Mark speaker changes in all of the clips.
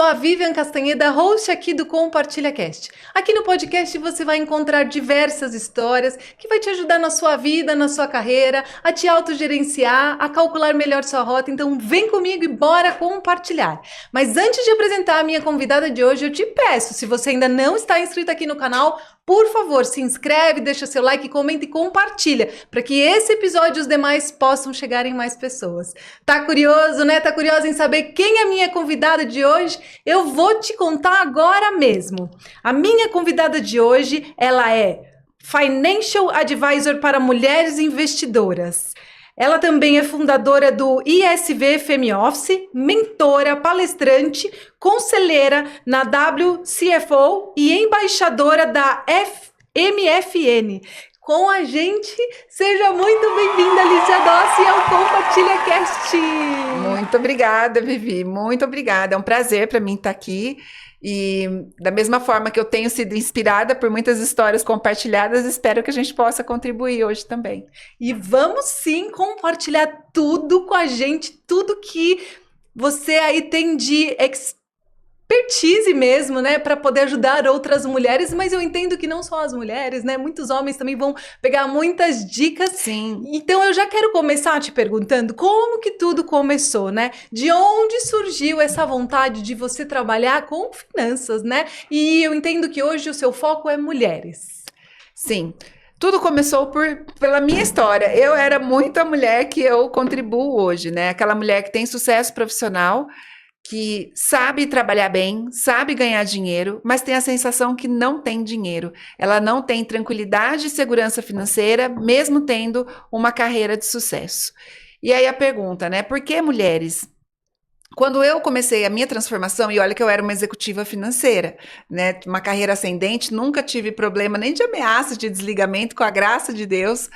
Speaker 1: a Vivian Castanheda, host aqui do Compartilha Cast. Aqui no podcast você vai encontrar diversas histórias que vai te ajudar na sua vida, na sua carreira, a te autogerenciar, a calcular melhor sua rota. Então vem comigo e bora compartilhar. Mas antes de apresentar a minha convidada de hoje, eu te peço, se você ainda não está inscrito aqui no canal, por favor, se inscreve, deixa seu like, comenta e compartilha, para que esse episódio e os demais possam chegar em mais pessoas. Tá curioso, né? Tá curioso em saber quem é a minha convidada de hoje? Eu vou te contar agora mesmo. A minha convidada de hoje, ela é Financial Advisor para mulheres investidoras. Ela também é fundadora do ISV Family Office, mentora, palestrante, conselheira na WCFO e embaixadora da MFN. Com a gente, seja muito bem-vinda, Lícia Dossi, ao Compartilha Cast.
Speaker 2: Muito obrigada, Vivi, muito obrigada. É um prazer para mim estar aqui. E da mesma forma que eu tenho sido inspirada por muitas histórias compartilhadas, espero que a gente possa contribuir hoje também.
Speaker 1: E vamos sim compartilhar tudo com a gente, tudo que você aí tem de expertise mesmo, né, para poder ajudar outras mulheres, mas eu entendo que não só as mulheres, né, muitos homens também vão pegar muitas dicas.
Speaker 2: Sim.
Speaker 1: Então eu já quero começar te perguntando como que tudo começou, né? De onde surgiu essa vontade de você trabalhar com finanças, né? E eu entendo que hoje o seu foco é mulheres.
Speaker 2: Sim. Tudo começou pela minha história. Eu era muito a mulher que eu contribuo hoje, né? Aquela mulher que tem sucesso profissional, que sabe trabalhar bem, sabe ganhar dinheiro, mas tem a sensação que não tem dinheiro. Ela não tem tranquilidade e segurança financeira, mesmo tendo uma carreira de sucesso. E aí a pergunta, né? Por que mulheres? Quando eu comecei a minha transformação, e olha que eu era uma executiva financeira, né? Uma carreira ascendente, nunca tive problema nem de ameaça de desligamento, com a graça de Deus.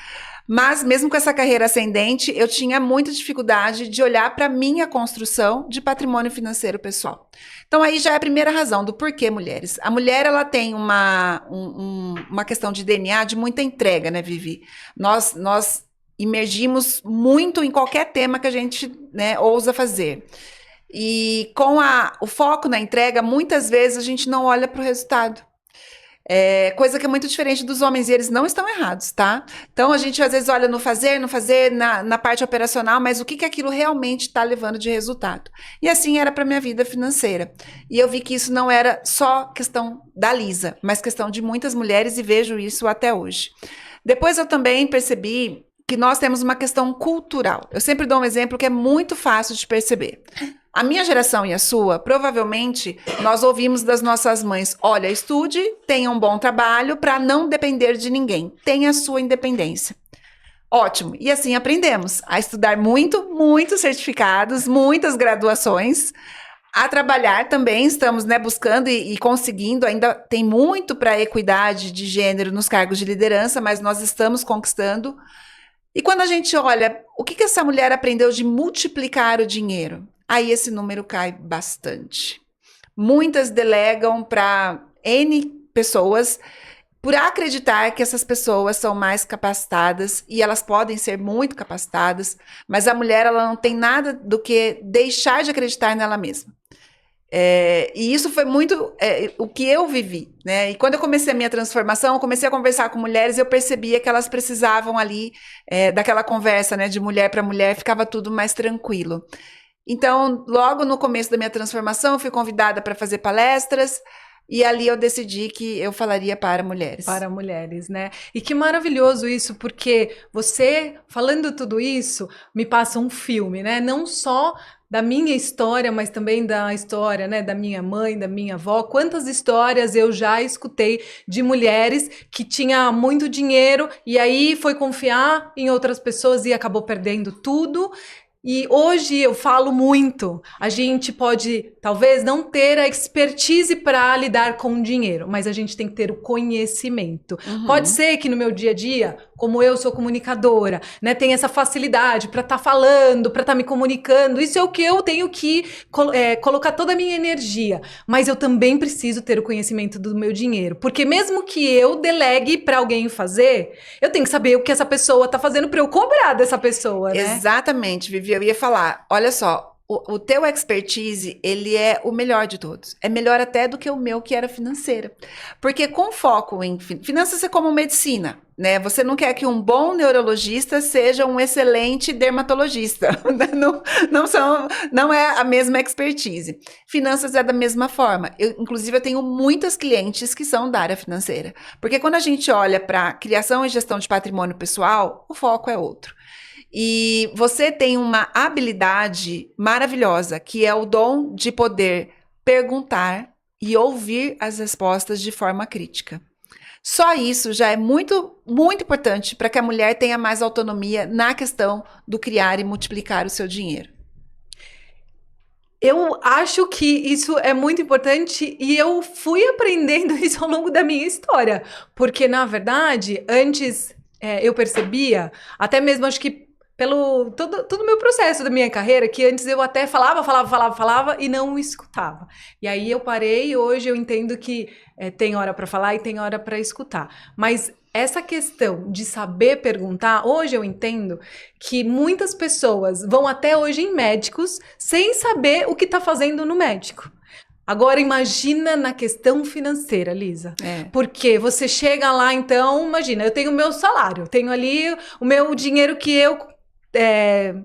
Speaker 2: Mas mesmo com essa carreira ascendente, eu tinha muita dificuldade de olhar para a minha construção de patrimônio financeiro pessoal. Então aí já é a primeira razão do porquê mulheres. A mulher, ela tem uma questão de DNA de muita entrega, né, Vivi? Nós imergimos muito em qualquer tema que a gente, né, ousa fazer. E com o foco na entrega, muitas vezes a gente não olha para o resultado. Coisa que é muito diferente dos homens, e eles não estão errados, tá? Então a gente às vezes olha no fazer, na parte operacional, mas o que aquilo realmente está levando de resultado. E assim era para minha vida financeira. E eu vi que isso não era só questão da Lisa, mas questão de muitas mulheres, e vejo isso até hoje. Depois eu também percebi que nós temos uma questão cultural. Eu sempre dou um exemplo que é muito fácil de perceber. A minha geração e a sua, provavelmente, nós ouvimos das nossas mães: olha, estude, tenha um bom trabalho para não depender de ninguém. Tenha a sua independência. Ótimo. E assim aprendemos a estudar muitos certificados, muitas graduações, a trabalhar também. Estamos, né, buscando e conseguindo. Ainda tem muito para a equidade de gênero nos cargos de liderança, mas nós estamos conquistando. E quando a gente olha, o que essa mulher aprendeu de multiplicar o dinheiro? Aí esse número cai bastante. Muitas delegam para N pessoas por acreditar que essas pessoas são mais capacitadas, e elas podem ser muito capacitadas, mas a mulher, ela não tem nada do que deixar de acreditar nela mesma. E isso foi muito o que eu vivi, né? E quando eu comecei a minha transformação, eu comecei a conversar com mulheres, e eu percebia que elas precisavam ali daquela conversa, né, de mulher para mulher, ficava tudo mais tranquilo. Então, logo no começo da minha transformação, eu fui convidada para fazer palestras, e ali eu decidi que eu falaria para mulheres.
Speaker 1: Para mulheres, né? E que maravilhoso isso, porque você, falando tudo isso, me passa um filme, né? Não só da minha história, mas também da história, né, da minha mãe, da minha avó. Quantas histórias eu já escutei de mulheres que tinham muito dinheiro e aí foi confiar em outras pessoas e acabou perdendo tudo. E hoje eu falo muito, a gente pode talvez não ter a expertise para lidar com o dinheiro, mas a gente tem que ter o conhecimento.
Speaker 2: Uhum.
Speaker 1: Pode ser que no meu dia a dia, como eu sou comunicadora, né, tem essa facilidade para estar falando, para estar me comunicando, isso é o que eu tenho que colocar toda a minha energia, mas eu também preciso ter o conhecimento do meu dinheiro, porque mesmo que eu delegue para alguém fazer, eu tenho que saber o que essa pessoa está fazendo para eu cobrar dessa pessoa, né?
Speaker 2: Exatamente, Vivi. Eu ia falar, olha só, o teu expertise, ele é o melhor de todos. É melhor até do que o meu, que era financeira. Porque com foco em finanças é como medicina, né? Você não quer que um bom neurologista seja um excelente dermatologista. Não é a mesma expertise. Finanças é da mesma forma. Inclusive, eu tenho muitas clientes que são da área financeira. Porque quando a gente olha para criação e gestão de patrimônio pessoal, o foco é outro. E você tem uma habilidade maravilhosa, que é o dom de poder perguntar e ouvir as respostas de forma crítica. Só isso já é muito, muito importante para que a mulher tenha mais autonomia na questão do criar e multiplicar o seu dinheiro.
Speaker 1: Eu acho que isso é muito importante e eu fui aprendendo isso ao longo da minha história. Porque, na verdade, antes eu percebia, até mesmo acho que pelo todo o meu processo da minha carreira, que antes eu até falava e não escutava. E aí eu parei e hoje eu entendo que tem hora para falar e tem hora para escutar. Mas essa questão de saber perguntar, hoje eu entendo que muitas pessoas vão até hoje em médicos sem saber o que está fazendo no médico. Agora imagina na questão financeira, Lisa. Porque você chega lá, então, imagina, eu tenho o meu salário, tenho ali o meu dinheiro que eu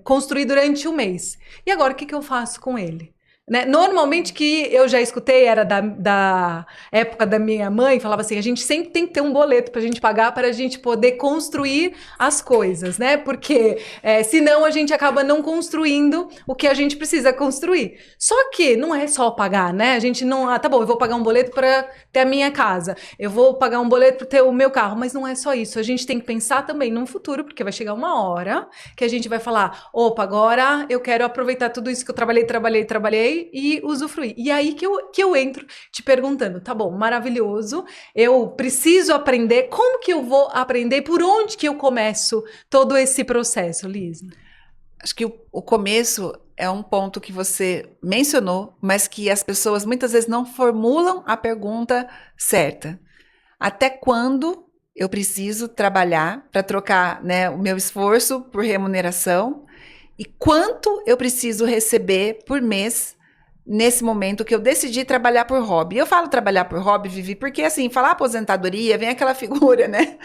Speaker 1: construí durante o mês. E agora o que eu faço com ele? Né? Normalmente, que eu já escutei, era da época da minha mãe, falava assim, a gente sempre tem que ter um boleto pra gente pagar, para a gente poder construir as coisas, né? Porque senão a gente acaba não construindo o que a gente precisa construir. Só que não é só pagar, né? A gente não, tá bom, eu vou pagar um boleto para ter a minha casa, eu vou pagar um boleto para ter o meu carro, mas não é só isso. A gente tem que pensar também no futuro, porque vai chegar uma hora que a gente vai falar, opa, agora eu quero aproveitar tudo isso que eu trabalhei e usufruir. E aí que eu entro te perguntando, tá bom, maravilhoso, eu preciso aprender, como que eu vou aprender, por onde que eu começo todo esse processo, Liz?
Speaker 2: Acho que o começo é um ponto que você mencionou, mas que as pessoas muitas vezes não formulam a pergunta certa. Até quando eu preciso trabalhar para trocar, né, o meu esforço por remuneração? E quanto eu preciso receber por mês nesse momento que eu decidi trabalhar por hobby? Eu falo trabalhar por hobby, Vivi, porque assim, falar aposentadoria, vem aquela figura, né,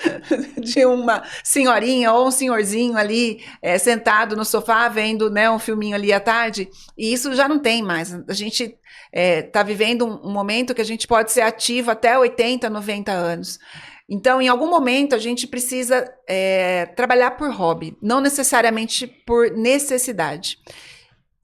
Speaker 2: de uma senhorinha ou um senhorzinho ali sentado no sofá vendo, né, um filminho ali à tarde, e isso já não tem mais. A gente está vivendo um momento que a gente pode ser ativo até 80, 90 anos. Então, em algum momento, a gente precisa trabalhar por hobby, não necessariamente por necessidade.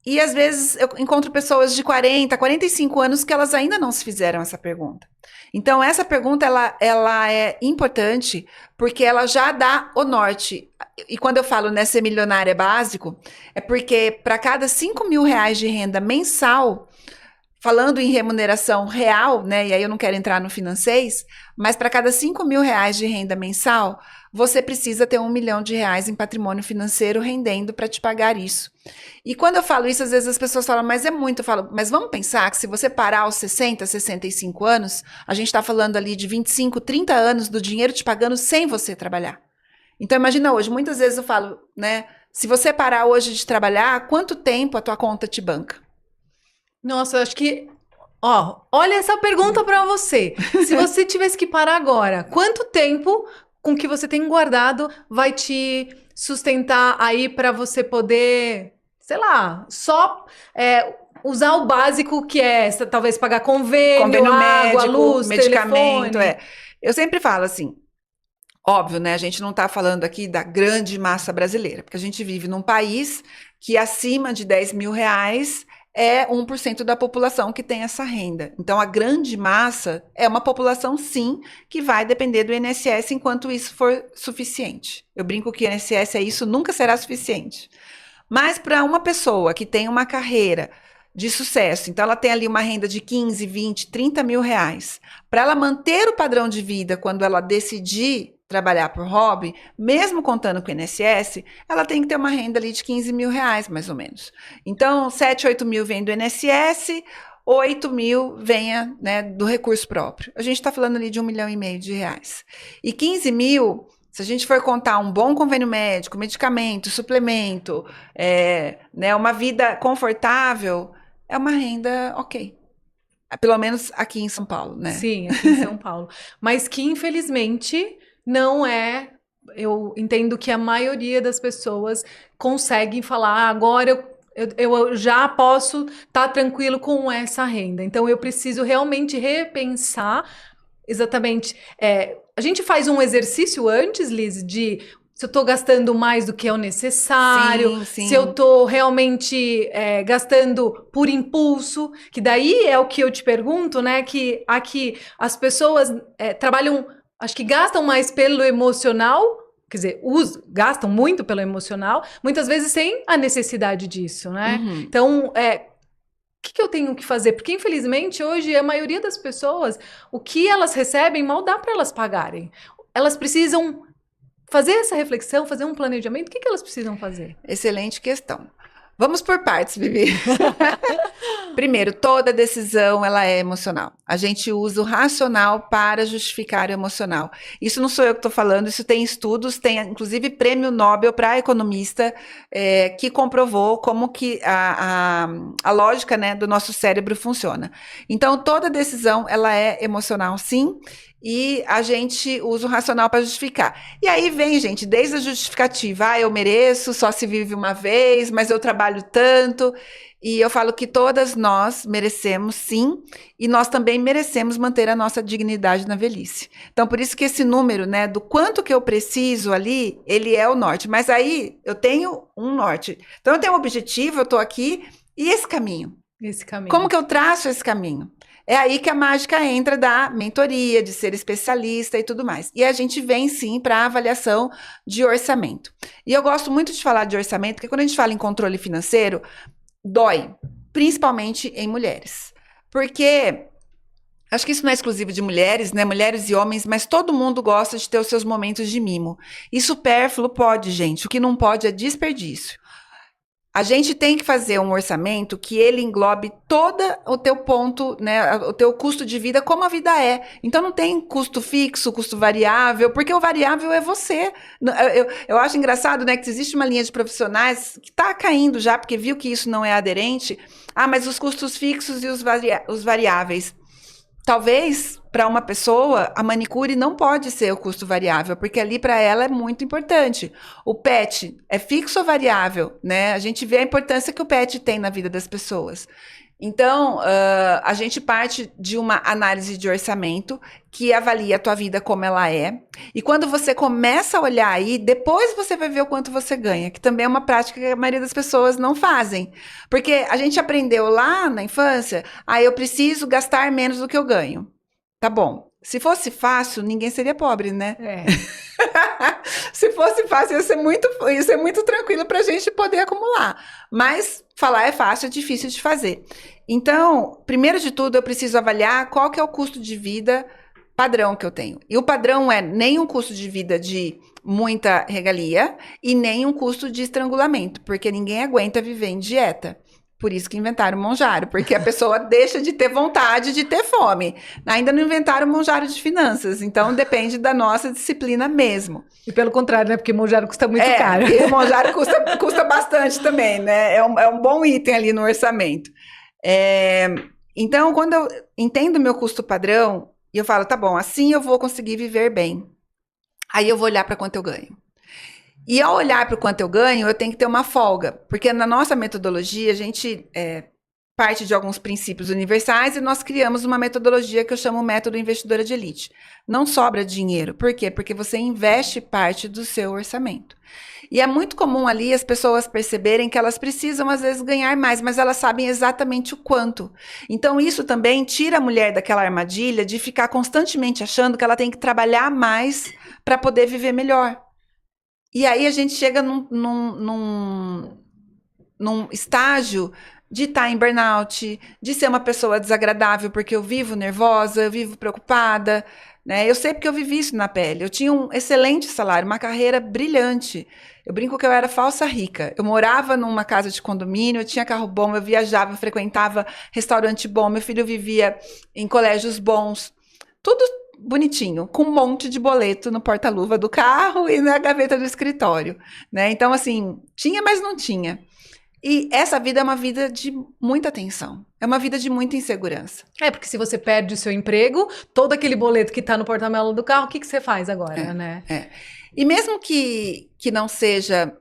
Speaker 2: E, às vezes, eu encontro pessoas de 40, 45 anos que elas ainda não se fizeram essa pergunta. Então, essa pergunta, ela é importante porque ela já dá o norte. E quando eu falo, né, ser milionária básico, é porque para cada R$5.000 de renda mensal, falando em remuneração real, né, e aí eu não quero entrar no financeiro, mas para cada R$5.000 de renda mensal, você precisa ter R$1 milhão em patrimônio financeiro rendendo para te pagar isso. E quando eu falo isso, às vezes as pessoas falam, mas é muito. Eu falo, mas vamos pensar que se você parar aos 60, 65 anos, a gente está falando ali de 25, 30 anos do dinheiro te pagando sem você trabalhar. Então imagina hoje, muitas vezes eu falo, né, se você parar hoje de trabalhar, quanto tempo a tua conta te banca?
Speaker 1: Nossa, acho que... olha essa pergunta para você. Se você tivesse que parar agora, quanto tempo com que você tem guardado vai te sustentar aí para você poder, sei lá, só usar o básico, que é talvez pagar convênio água,
Speaker 2: médico,
Speaker 1: luz,
Speaker 2: medicamento,
Speaker 1: telefone.
Speaker 2: Eu sempre falo assim, óbvio, né? A gente não está falando aqui da grande massa brasileira, porque a gente vive num país que acima de R$10.000 é 1% da população que tem essa renda. Então, a grande massa é uma população, sim, que vai depender do INSS enquanto isso for suficiente. Eu brinco que o INSS isso nunca será suficiente. Mas para uma pessoa que tem uma carreira de sucesso, então ela tem ali uma renda de 15, 20, 30 mil reais, para ela manter o padrão de vida quando ela decidir trabalhar por hobby, mesmo contando com o INSS, ela tem que ter uma renda ali de 15 mil reais, mais ou menos. Então, 7, 8 mil vem do INSS, 8 mil venha, né, do recurso próprio. A gente está falando ali de R$1,5 milhão. E 15 mil, Se a gente for contar um bom convênio médico, medicamento, suplemento, né, uma vida confortável, é uma renda ok. Pelo menos aqui em São Paulo, né?
Speaker 1: Sim, aqui em São Paulo. Mas que, infelizmente, não é. Eu entendo que a maioria das pessoas conseguem falar, agora eu já posso estar tranquilo com essa renda. Então, eu preciso realmente repensar exatamente. A gente faz um exercício antes, Liz, de se eu estou gastando mais do que é o necessário,
Speaker 2: Sim,
Speaker 1: se eu
Speaker 2: sim.
Speaker 1: estou realmente gastando por impulso, que daí é o que eu te pergunto, né? Que aqui as pessoas trabalham, acho que gastam mais pelo emocional, quer dizer, gastam muito pelo emocional, muitas vezes sem a necessidade disso, né?
Speaker 2: Uhum.
Speaker 1: Então, que eu tenho que fazer? Porque, infelizmente, hoje a maioria das pessoas, o que elas recebem mal dá para elas pagarem. Elas precisam fazer essa reflexão, fazer um planejamento. O que elas precisam fazer?
Speaker 2: Excelente questão. Vamos por partes, Vivi. Primeiro, toda decisão ela é emocional. A gente usa o racional para justificar o emocional. Isso não sou eu que estou falando, isso tem estudos, tem inclusive prêmio Nobel para economista que comprovou como que a lógica, né, do nosso cérebro funciona. Então, toda decisão ela é emocional, sim. E a gente usa o racional para justificar. E aí vem, gente, desde a justificativa, eu mereço, só se vive uma vez, mas eu trabalho tanto. E eu falo que todas nós merecemos, sim, e nós também merecemos manter a nossa dignidade na velhice. Então, por isso que esse número, né, do quanto que eu preciso ali, ele é o norte. Mas aí eu tenho um norte. Então, eu tenho um objetivo, eu estou aqui, e esse caminho?
Speaker 1: Esse caminho.
Speaker 2: Como que eu traço esse caminho? É aí que a mágica entra da mentoria, de ser especialista e tudo mais. E a gente vem, sim, para a avaliação de orçamento. E eu gosto muito de falar de orçamento, porque quando a gente fala em controle financeiro, dói, principalmente em mulheres. Porque acho que isso não é exclusivo de mulheres, né? Mulheres e homens, mas todo mundo gosta de ter os seus momentos de mimo. E supérfluo pode, gente. O que não pode é desperdício. A gente tem que fazer um orçamento que ele englobe todo o teu ponto, né, o teu custo de vida, como a vida é. Então não tem custo fixo, custo variável, porque o variável é você. Eu acho engraçado, né, que existe uma linha de profissionais que está caindo já, porque viu que isso não é aderente. Ah, mas os custos fixos e os variáveis. Talvez, para uma pessoa, a manicure não pode ser o custo variável, porque ali para ela é muito importante. O pet é fixo ou variável, né? A gente vê a importância que o pet tem na vida das pessoas. Então, a gente parte de uma análise de orçamento que avalia a tua vida como ela é. E quando você começa a olhar aí, depois você vai ver o quanto você ganha, que também é uma prática que a maioria das pessoas não fazem. Porque a gente aprendeu lá na infância, eu preciso gastar menos do que eu ganho. Tá bom. Se fosse fácil, ninguém seria pobre, né? Se fosse fácil, ia ser muito tranquilo para a gente poder acumular. Mas falar é fácil, é difícil de fazer. Então, primeiro de tudo, eu preciso avaliar qual que é o custo de vida padrão que eu tenho. E o padrão é nem um custo de vida de muita regalia e nem um custo de estrangulamento, porque ninguém aguenta viver em dieta. Por isso que inventaram o monjário, porque a pessoa deixa de ter vontade de ter fome. Ainda não inventaram o monjário de finanças, então depende da nossa disciplina mesmo.
Speaker 1: E pelo contrário, né? Porque monjário custa muito caro.
Speaker 2: E o monjário custa bastante também, né? É um bom item ali no orçamento. Então, quando eu entendo o meu custo padrão, e eu falo, tá bom, assim eu vou conseguir viver bem. Aí eu vou olhar para quanto eu ganho. E ao olhar para o quanto eu ganho, eu tenho que ter uma folga, porque na nossa metodologia a gente parte de alguns princípios universais e nós criamos uma metodologia que eu chamo método investidora de elite. Não sobra dinheiro. Por quê? Porque você investe parte do seu orçamento. E é muito comum ali as pessoas perceberem que elas precisam às vezes ganhar mais, mas elas sabem exatamente o quanto. Então isso também tira a mulher daquela armadilha de ficar constantemente achando que ela tem que trabalhar mais para poder viver melhor. E aí a gente chega num estágio de estar em burnout, de ser uma pessoa desagradável, porque eu vivo nervosa, eu vivo preocupada, né? Eu sei porque eu vivi isso na pele. Eu tinha um excelente salário, uma carreira brilhante. Eu brinco que eu era falsa rica. Eu morava numa casa de condomínio, eu tinha carro bom, eu viajava, eu frequentava restaurante bom, meu filho vivia em colégios bons. Tudo bonitinho, com um monte de boleto no porta-luva do carro e na gaveta do escritório, né? Então, assim, tinha, mas não tinha. E essa vida é uma vida de muita tensão. É uma vida de muita insegurança.
Speaker 1: Porque se você perde o seu emprego, todo aquele boleto que tá no porta-malas do carro, o que você faz agora, né?
Speaker 2: E mesmo que não seja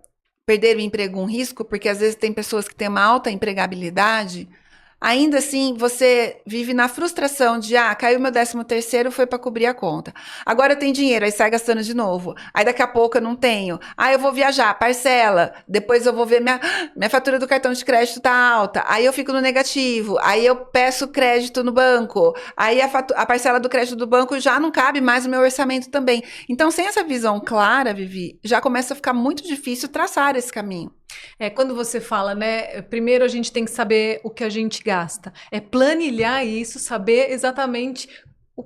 Speaker 2: perder o emprego um risco, porque às vezes tem pessoas que têm uma alta empregabilidade, ainda assim você vive na frustração de, caiu meu 13º, foi para cobrir a conta. Agora eu tenho dinheiro, aí sai gastando de novo. Aí daqui a pouco eu não tenho. Eu vou viajar, parcela. Depois eu vou ver minha fatura do cartão de crédito tá alta. Aí eu fico no negativo. Aí eu peço crédito no banco. Aí a parcela do crédito do banco já não cabe mais no meu orçamento também. Então, sem essa visão clara, Vivi, já começa a ficar muito difícil traçar esse caminho.
Speaker 1: Quando você fala, né? Primeiro a gente tem que saber o que a gente gasta. Planilhar isso, saber exatamente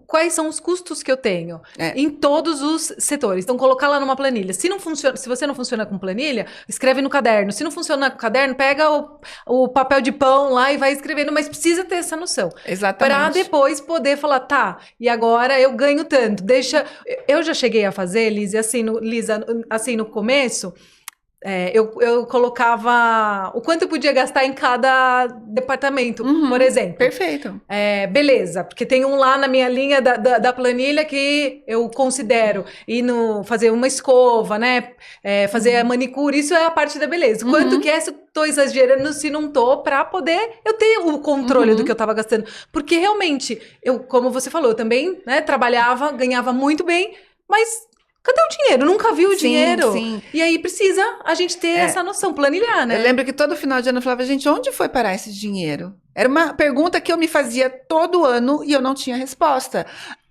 Speaker 1: quais são os custos que eu tenho em todos os setores. Então, colocar lá numa planilha. Se você não funciona com planilha, escreve no caderno. Se não funciona com caderno, pega o papel de pão lá e vai escrevendo, mas precisa ter essa noção.
Speaker 2: Exatamente.
Speaker 1: Para depois poder falar, tá, e agora eu ganho tanto. Eu já cheguei a fazer, Lisa, assim, no começo. Eu colocava o quanto eu podia gastar em cada departamento, por exemplo.
Speaker 2: Perfeito.
Speaker 1: Beleza, porque tem um lá na minha linha da planilha que eu considero fazer uma escova, né? Fazer a manicure, isso é a parte da beleza. Quanto que se eu tô exagerando, se não tô, pra poder eu ter o controle do que eu tava gastando. Porque realmente, como você falou, eu também, né, trabalhava, ganhava muito bem, mas cadê o dinheiro? Nunca vi o dinheiro.
Speaker 2: Sim.
Speaker 1: E aí precisa a gente ter essa noção, planilhar, né?
Speaker 2: Eu lembro que todo final de ano eu falava, gente, onde foi parar esse dinheiro? Era uma pergunta que eu me fazia todo ano e eu não tinha resposta.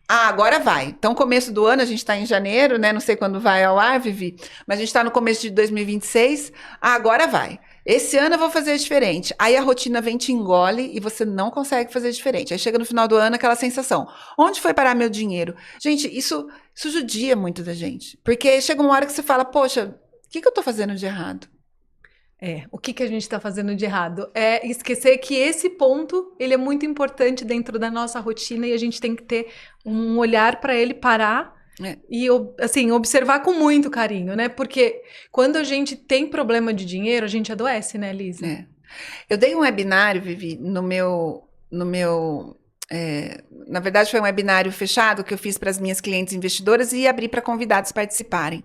Speaker 2: Agora vai. Então, começo do ano, a gente está em janeiro, né? Não sei quando vai ao ar, Vivi, mas a gente está no começo de 2026. Agora vai. Esse ano eu vou fazer diferente. Aí a rotina vem, te engole e você não consegue fazer diferente. Aí chega no final do ano aquela sensação. Onde foi parar meu dinheiro? Gente, isso judia muito da gente. Porque chega uma hora que você fala, poxa, o que eu tô fazendo de errado?
Speaker 1: O que a gente está fazendo de errado? Esquecer que esse ponto, ele é muito importante dentro da nossa rotina e a gente tem que ter um olhar para ele, parar e, assim, observar com muito carinho, né? Porque quando a gente tem problema de dinheiro, a gente adoece, né, Lisa?
Speaker 2: Eu dei um webinário, Vivi, na verdade foi um webinário fechado que eu fiz para as minhas clientes investidoras e abri para convidados participarem.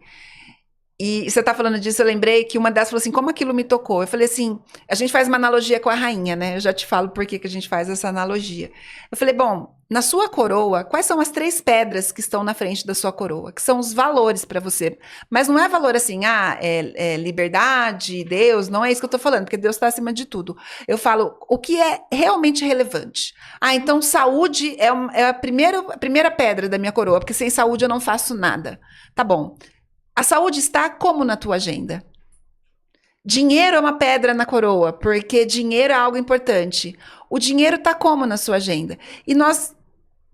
Speaker 2: E você tá falando disso, eu lembrei que uma delas falou assim, como aquilo me tocou? Eu falei assim, a gente faz uma analogia com a rainha, né? Eu já te falo por que a gente faz essa analogia. Eu falei, bom, na sua coroa, quais são as 3 pedras que estão na frente da sua coroa? Que são os valores para você. Mas não é valor assim, liberdade, Deus, não é isso que eu tô falando, porque Deus está acima de tudo. Eu falo, o que é realmente relevante? Então saúde é a primeira pedra da minha coroa, porque sem saúde eu não faço nada. Tá bom. A saúde está como na tua agenda? Dinheiro é uma pedra na coroa, porque dinheiro é algo importante. O dinheiro está como na sua agenda? E nós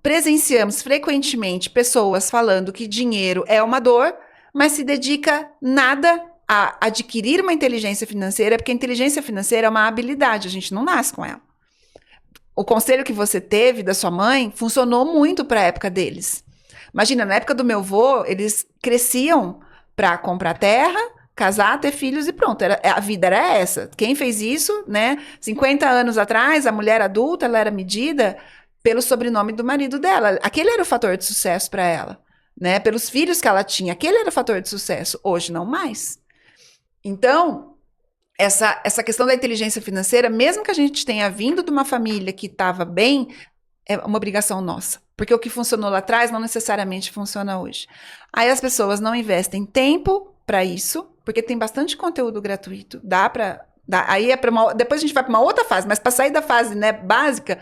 Speaker 2: presenciamos frequentemente pessoas falando que dinheiro é uma dor, mas se dedica nada a adquirir uma inteligência financeira, porque a inteligência financeira é uma habilidade, a gente não nasce com ela. O conselho que você teve da sua mãe funcionou muito para a época deles. Imagina, na época do meu avô, eles cresciam para comprar terra, casar, ter filhos e pronto. A vida era essa. Quem fez isso, né? 50 anos atrás, a mulher adulta, ela era medida pelo sobrenome do marido dela. Aquele era o fator de sucesso para ela, né? Pelos filhos que ela tinha. Aquele era o fator de sucesso. Hoje, não mais. Então, essa questão da inteligência financeira, mesmo que a gente tenha vindo de uma família que estava bem, é uma obrigação nossa. Porque o que funcionou lá atrás não necessariamente funciona hoje. Aí as pessoas não investem tempo para isso, porque tem bastante conteúdo gratuito. Depois a gente vai para uma outra fase, mas para sair da fase, né, básica,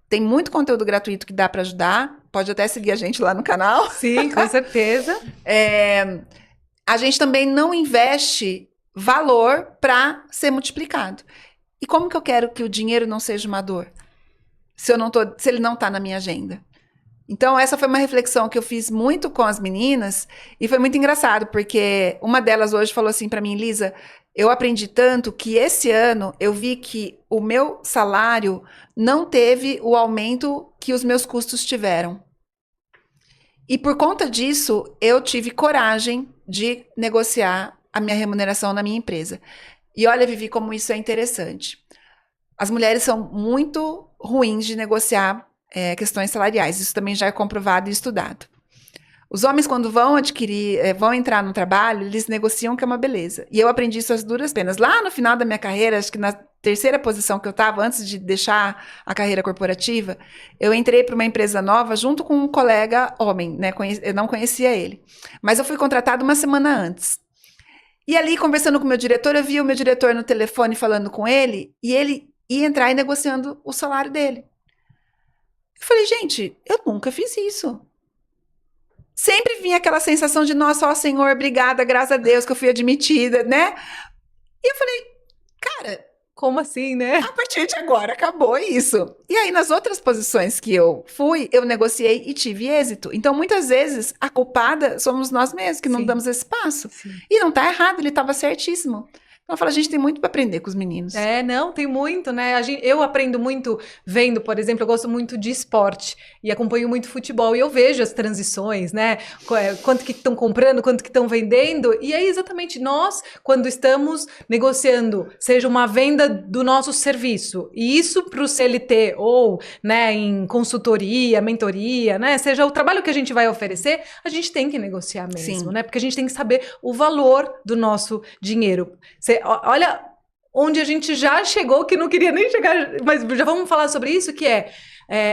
Speaker 2: tem muito conteúdo gratuito que dá para ajudar. Pode até seguir a gente lá no canal.
Speaker 1: Sim, com certeza.
Speaker 2: A gente também não investe valor para ser multiplicado. E como que eu quero que o dinheiro não seja uma dor? Se ele não está na minha agenda. Então, essa foi uma reflexão que eu fiz muito com as meninas e foi muito engraçado, porque uma delas hoje falou assim para mim, Lisa, eu aprendi tanto que esse ano eu vi que o meu salário não teve o aumento que os meus custos tiveram. E por conta disso, eu tive coragem de negociar a minha remuneração na minha empresa. E olha, Vivi, como isso é interessante. As mulheres são muito ruins de negociar questões salariais. Isso também já é comprovado e estudado. Os homens, quando vão vão entrar no trabalho, eles negociam, que é uma beleza. E eu aprendi isso às duras penas. Lá no final da minha carreira, acho que na terceira posição que eu estava, antes de deixar a carreira corporativa, eu entrei para uma empresa nova junto com um colega homem, né? Eu não conhecia ele. Mas eu fui contratada uma semana antes. E ali, conversando com o meu diretor, eu vi o meu diretor no telefone falando com ele, e ele ia entrar e negociando o salário dele. Eu falei, gente, eu nunca fiz isso. Sempre vinha aquela sensação de, nossa, ó Senhor, obrigada, graças a Deus que eu fui admitida, né? E eu falei, cara,
Speaker 1: como assim, né?
Speaker 2: A partir de agora acabou isso. E aí, nas outras posições que eu fui, eu negociei e tive êxito. Então, muitas vezes, a culpada somos nós mesmos, que não damos esse espaço.
Speaker 1: Sim.
Speaker 2: E não tá errado, ele estava certíssimo. Então, eu falo, a gente tem muito para aprender com os meninos.
Speaker 1: Não, tem muito, né? Eu aprendo muito vendo, por exemplo, eu gosto muito de esporte e acompanho muito futebol e eu vejo as transições, né? Quanto que estão comprando, quanto que estão vendendo. E aí, exatamente, nós, quando estamos negociando, seja uma venda do nosso serviço, e isso para o CLT ou, né, em consultoria, mentoria, né? Seja o trabalho que a gente vai oferecer, a gente tem que negociar mesmo, né? Porque a gente tem que saber o valor do nosso dinheiro. Olha onde a gente já chegou, que não queria nem chegar, mas já vamos falar sobre isso, que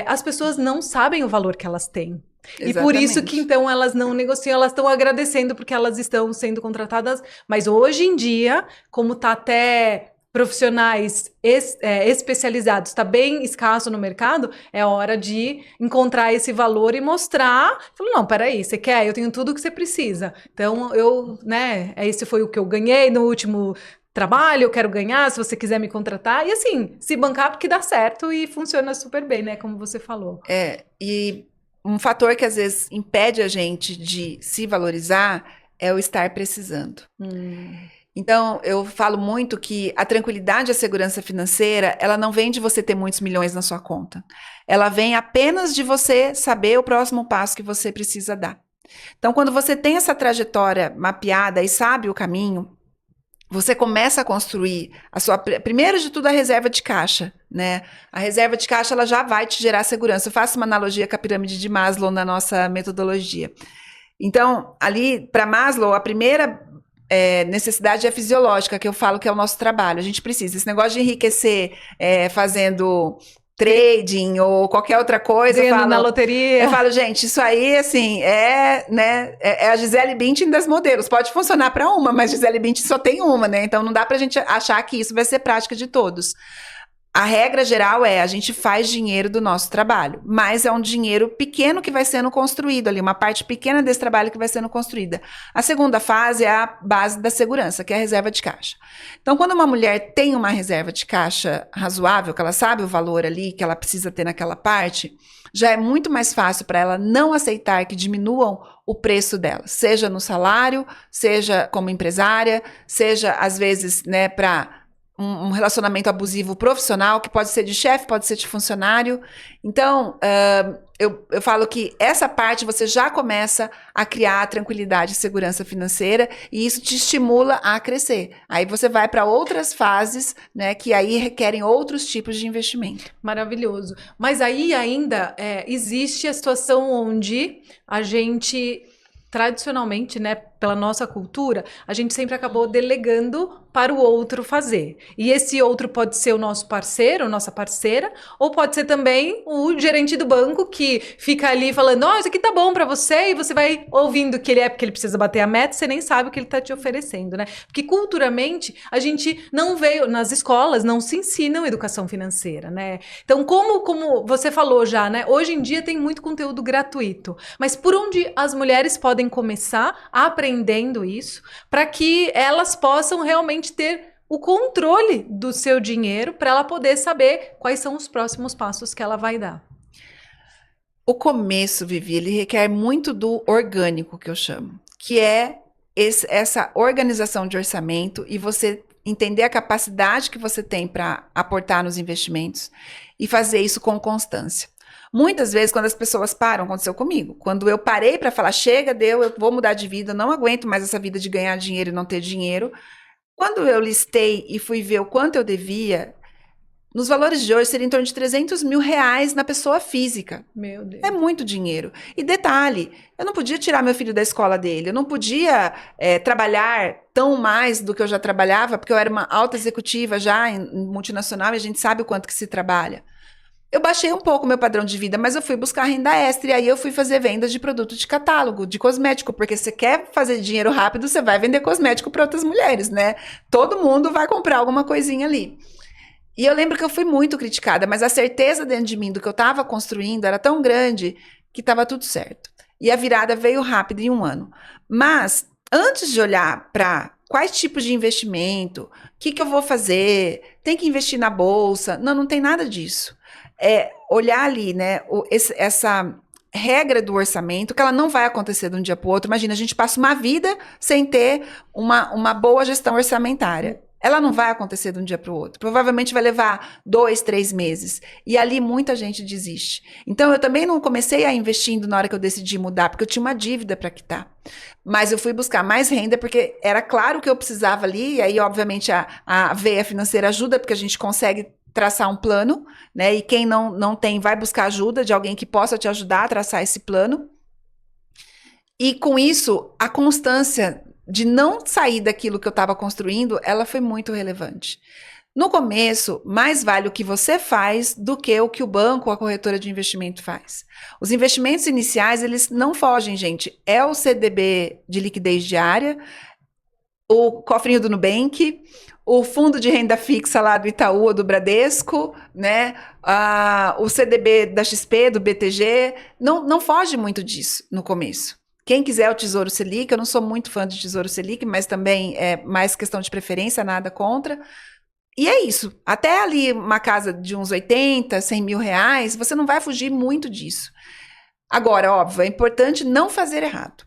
Speaker 1: as pessoas não sabem o valor que elas têm. Exatamente. E por isso que, então, elas não negociam, elas estão agradecendo porque elas estão sendo contratadas, mas hoje em dia, como está até profissionais especializados, está bem escasso no mercado, é hora de encontrar esse valor e mostrar, falar, não, peraí, você quer? Eu tenho tudo o que você precisa. Então, esse foi o que eu ganhei no último trabalho, eu quero ganhar, se você quiser me contratar, e assim, se bancar porque dá certo e funciona super bem, né, como você falou.
Speaker 2: E um fator que às vezes impede a gente de se valorizar é o estar precisando. Então, eu falo muito que a tranquilidade e a segurança financeira, ela não vem de você ter muitos milhões na sua conta. Ela vem apenas de você saber o próximo passo que você precisa dar. Então, quando você tem essa trajetória mapeada e sabe o caminho, você começa a construir primeiro de tudo, a reserva de caixa, né? A reserva de caixa, ela já vai te gerar segurança. Eu faço uma analogia com a pirâmide de Maslow na nossa metodologia. Então, ali, para Maslow, a primeira necessidade é fisiológica, que eu falo que é o nosso trabalho. A gente precisa. Esse negócio de enriquecer fazendo trading ou qualquer outra coisa.
Speaker 1: Na loteria.
Speaker 2: Eu falo, gente, isso aí, assim, é a Gisele Bündchen das modelos. Pode funcionar para uma, mas Gisele Bündchen só tem uma, né? Então não dá pra gente achar que isso vai ser prática de todos. A regra geral a gente faz dinheiro do nosso trabalho, mas é um dinheiro pequeno que vai sendo construído ali, uma parte pequena desse trabalho que vai sendo construída. A segunda fase é a base da segurança, que é a reserva de caixa. Então, quando uma mulher tem uma reserva de caixa razoável, que ela sabe o valor ali que ela precisa ter naquela parte, já é muito mais fácil para ela não aceitar que diminuam o preço dela, seja no salário, seja como empresária, seja, às vezes, né, para um relacionamento abusivo profissional, que pode ser de chefe, pode ser de funcionário. Então, eu falo que essa parte você já começa a criar tranquilidade e segurança financeira, e isso te estimula a crescer. Aí você vai para outras fases, né, que aí requerem outros tipos de investimento.
Speaker 1: Maravilhoso. Mas aí ainda existe a situação onde a gente, tradicionalmente, né, pela nossa cultura, a gente sempre acabou delegando para o outro fazer. E esse outro pode ser o nosso parceiro, nossa parceira, ou pode ser também o gerente do banco que fica ali falando, isso aqui tá bom para você, e você vai ouvindo que ele porque ele precisa bater a meta, você nem sabe o que ele tá te oferecendo, né? Porque culturalmente a gente não veio, nas escolas não se ensinam educação financeira, né? Então, como você falou já, né? Hoje em dia tem muito conteúdo gratuito, mas por onde as mulheres podem começar aprendendo isso, para que elas possam realmente ter o controle do seu dinheiro, para ela poder saber quais são os próximos passos que ela vai dar.
Speaker 2: O começo, Vivi, ele requer muito do orgânico, que eu chamo, que é essa organização de orçamento e você entender a capacidade que você tem para aportar nos investimentos e fazer isso com constância. Muitas vezes, quando as pessoas param, aconteceu comigo. Quando eu parei para falar, chega, deu, eu vou mudar de vida, eu não aguento mais essa vida de ganhar dinheiro e não ter dinheiro. Quando eu listei e fui ver o quanto eu devia, nos valores de hoje seria em torno de 300 mil reais na pessoa física.
Speaker 1: Meu Deus.
Speaker 2: É muito dinheiro. E detalhe, eu não podia tirar meu filho da escola dele, eu não podia trabalhar tão mais do que eu já trabalhava, porque eu era uma alta executiva já em multinacional e a gente sabe o quanto que se trabalha. Eu baixei um pouco o meu padrão de vida, mas eu fui buscar renda extra e aí eu fui fazer vendas de produto de catálogo, de cosmético, porque você quer fazer dinheiro rápido, você vai vender cosmético para outras mulheres, né? Todo mundo vai comprar alguma coisinha ali. E eu lembro que eu fui muito criticada, mas a certeza dentro de mim do que eu estava construindo era tão grande que estava tudo certo. E a virada veio rápido em um ano. Mas, antes de olhar para quais tipos de investimento, o que eu vou fazer, tem que investir na bolsa, não tem nada disso. É olhar ali, né, essa regra do orçamento, que ela não vai acontecer de um dia para o outro. Imagina, a gente passa uma vida sem ter uma boa gestão orçamentária. Ela não vai acontecer de um dia para o outro. Provavelmente vai levar 2, 3 meses. E ali muita gente desiste. Então, eu também não comecei a investindo na hora que eu decidi mudar, porque eu tinha uma dívida para quitar. Mas eu fui buscar mais renda, porque era claro que eu precisava ali. E aí, obviamente, a veia financeira ajuda, porque a gente consegue traçar um plano, né? E quem não tem, vai buscar ajuda de alguém que possa te ajudar a traçar esse plano. E com isso, a constância de não sair daquilo que eu estava construindo, ela foi muito relevante. No começo, mais vale o que você faz do que o que o banco ou a corretora de investimento faz. Os investimentos iniciais, eles não fogem, gente. É o CDB de liquidez diária, o cofrinho do Nubank, o fundo de renda fixa lá do Itaú ou do Bradesco, né? O CDB da XP, do BTG, não foge muito disso no começo. Quem quiser o Tesouro Selic, eu não sou muito fã de Tesouro Selic, mas também é mais questão de preferência, nada contra. E é isso. Até ali uma casa de uns 80, 100 mil reais, você não vai fugir muito disso. Agora, óbvio, é importante não fazer errado.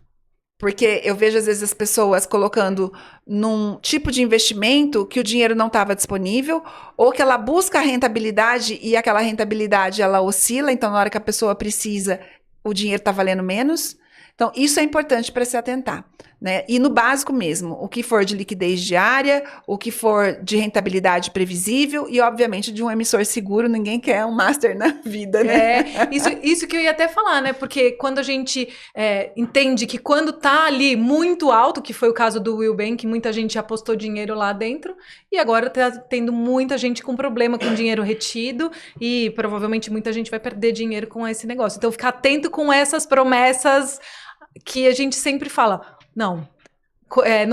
Speaker 2: Porque eu vejo, às vezes, as pessoas colocando num tipo de investimento que o dinheiro não estava disponível, ou que ela busca a rentabilidade e aquela rentabilidade ela oscila, então na hora que a pessoa precisa, o dinheiro está valendo menos. Então, isso é importante para se atentar, né? E no básico mesmo, o que for de liquidez diária, o que for de rentabilidade previsível e, obviamente, de um emissor seguro, ninguém quer um master na vida, né?
Speaker 1: Isso que eu ia até falar, né? Porque quando a gente entende que quando tá ali muito alto, que foi o caso do Will Bank, muita gente apostou dinheiro lá dentro e agora tá tendo muita gente com problema com dinheiro retido e provavelmente muita gente vai perder dinheiro com esse negócio. Então, ficar atento com essas promessas que a gente sempre fala, não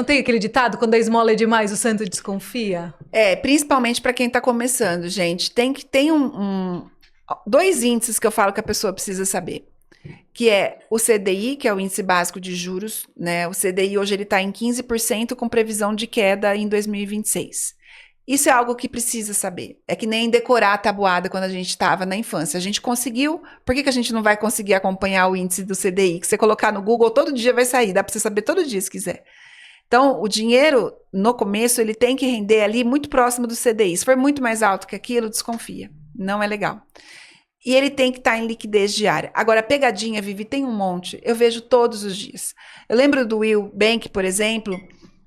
Speaker 1: tem aquele ditado, quando a esmola é demais, o santo desconfia?
Speaker 2: Principalmente para quem está começando, gente. Tem dois índices que eu falo que a pessoa precisa saber, que é o CDI, que é o índice básico de juros, né? O CDI hoje ele está em 15% com previsão de queda em 2026. Isso é algo que precisa saber. É que nem decorar a tabuada quando a gente estava na infância. A gente conseguiu, por que a gente não vai conseguir acompanhar o índice do CDI? Que você colocar no Google, todo dia vai sair, dá para você saber todo dia se quiser. Então, o dinheiro, no começo, ele tem que render ali muito próximo do CDI. Se for muito mais alto que aquilo, desconfia. Não é legal. E ele tem que estar em liquidez diária. Agora, a pegadinha, Vivi, tem um monte. Eu vejo todos os dias. Eu lembro do Will Bank, por exemplo,